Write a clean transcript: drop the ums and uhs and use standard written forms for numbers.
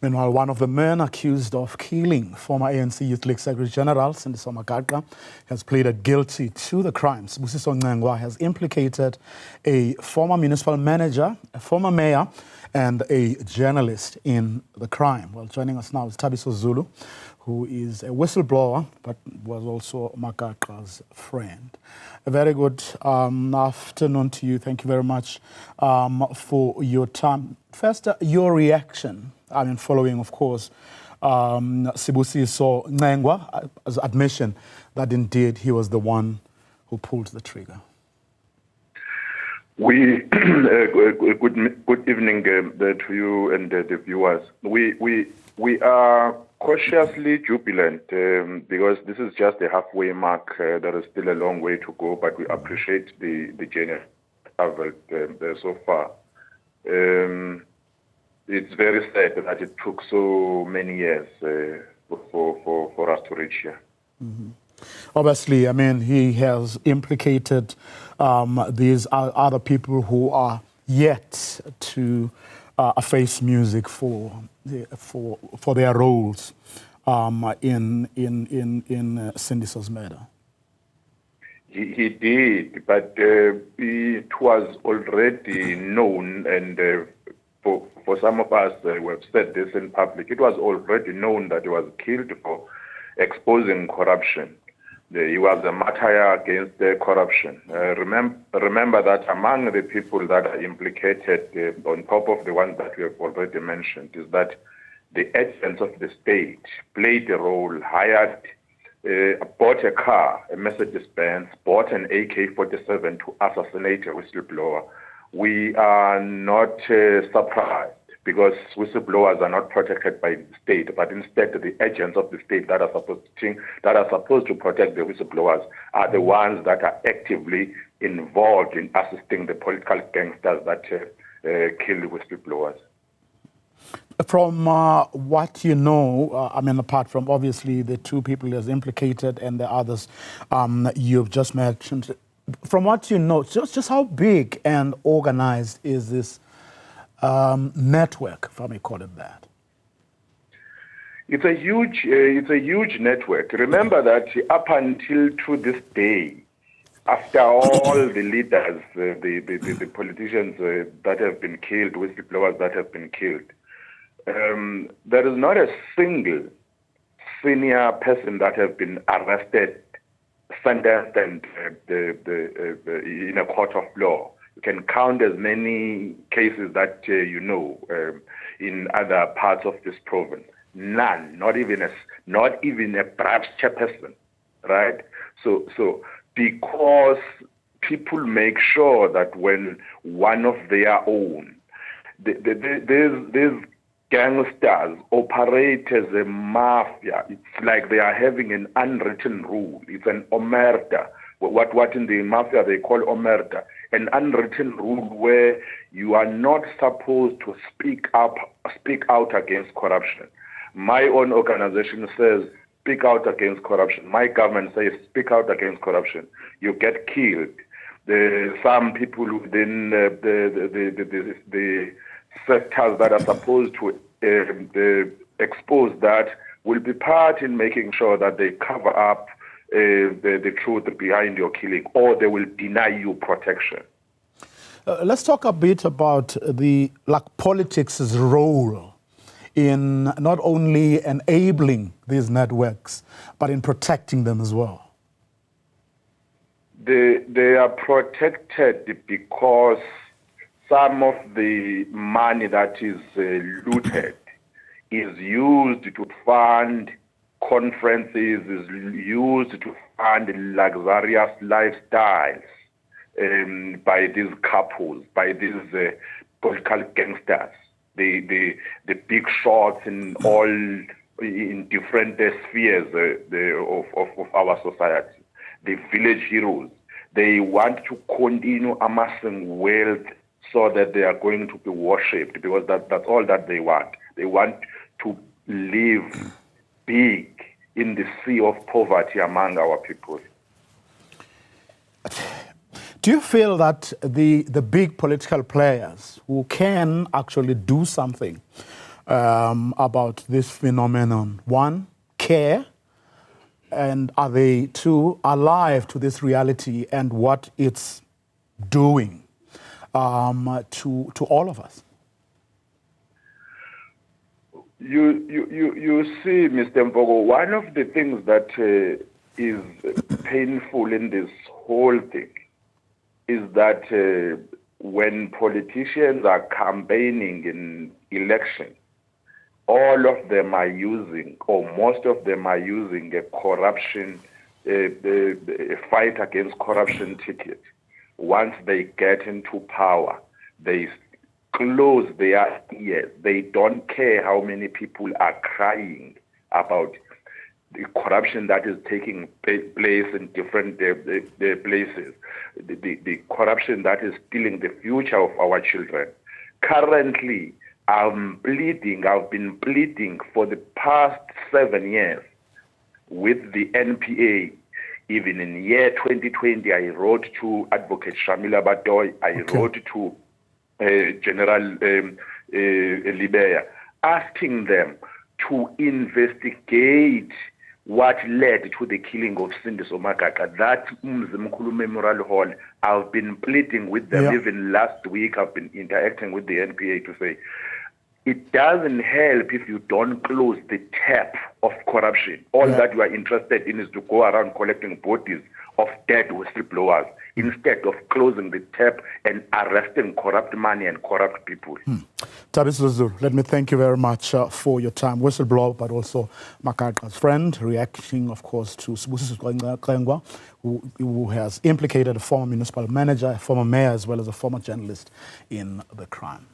Meanwhile, one of the men accused of killing former ANC Youth League Secretary General Sindiso Magaqa has pleaded guilty to the crime. Sibusiso Ncengwa has implicated a former municipal manager, a former mayor, and a journalist in the crime. Well, joining us now is Thabiso Zulu, who is a whistleblower, but was also Magaqa's friend. A very good afternoon to you. Thank you very much for your time. First, your reaction, following, of course, Sibusiso Ncengwa's admission that indeed he was the one who pulled the trigger. Good evening to you and the viewers. We are cautiously jubilant because this is just a halfway mark. There is still a long way to go, but we appreciate the journey traveled so far. It's very sad that it took so many years for us to reach here. Mm-hmm. Obviously, he has implicated these other people who are yet to face music for their roles in Sindiso's murder. He did, but it was already known, and for some of us who have said this in public, it was already known that he was killed for exposing corruption. He was a martyr against corruption. Remember that among the people that are implicated, on top of the ones that we have already mentioned, is that the agents of the state played a role, hired, bought a car, a Mercedes-Benz, bought an AK-47 to assassinate a whistleblower. We are not surprised, because whistleblowers are not protected by the state, but instead the agents of the state that are supposed to protect the whistleblowers are the ones that are actively involved in assisting the political gangsters that kill the whistleblowers. From what you know, apart from obviously the two people he has implicated and the others you've just mentioned, from what you know, just how big and organized is this network, if I may call it that? It's a huge network. Remember that up until to this day, after all the leaders, the politicians that have been killed, whistleblowers that have been killed, there is not a single senior person that has been arrested, sentenced, and in a court of law. You can count as many cases that you know in other parts of this province. None, not even a perhaps chairperson, right? So because people make sure that when one of their own, these gangsters operate as a mafia. It's like they are having an unwritten rule. It's an omerta. What in the mafia they call omerta, an unwritten rule where you are not supposed to speak out against corruption. My own organization says speak out against corruption. My government says speak out against corruption. You get killed. Some people within the sectors that are supposed to expose that will be part in making sure that they cover up the truth behind your killing, or they will deny you protection. Let's talk a bit about the politics' role in not only enabling these networks, but in protecting them as well. They are protected because some of the money that is looted is used to fund conferences, is used to fund luxurious lifestyles by these couples, by these political gangsters, the big shots in all in different spheres of our society, the village heroes. They want to continue amassing wealth so that they are going to be worshipped, because that's all that they want. They want to live big in the sea of poverty among our people. Do you feel that the big political players who can actually do something about this phenomenon? One, care, and are they, two, alive to this reality and what it's doing to all of us? You see, Mr. Mpogo, one of the things that is painful in this whole thing is that when politicians are campaigning in elections, all of them are using, or most of them are using a corruption, a fight against corruption ticket. Once they get into power, they close their ears. They don't care how many people are crying about the corruption that is taking place in different places, the corruption that is stealing the future of our children. Currently, I've been pleading for the past 7 years with the NPA. Even in year 2020, I wrote to Advocate Shamila Batoy, I wrote to General Libeya, asking them to investigate what led to the killing of Sindiso Magaqa. That Mzimkulu Memorial Hall, I've been pleading with them. Even last week, I've been interacting with the NPA to say, it doesn't help if you don't close the tap of corruption. All that you are interested in is to go around collecting bodies of dead whistleblowers instead of closing the tap and arresting corrupt money and corrupt people. Thabiso Zulu, let me thank you very much for your time. Whistleblower, but also Magaqa's friend, reacting, of course, to Sibusiso Ncengwa, who has implicated a former municipal manager, a former mayor, as well as a former journalist in the crime.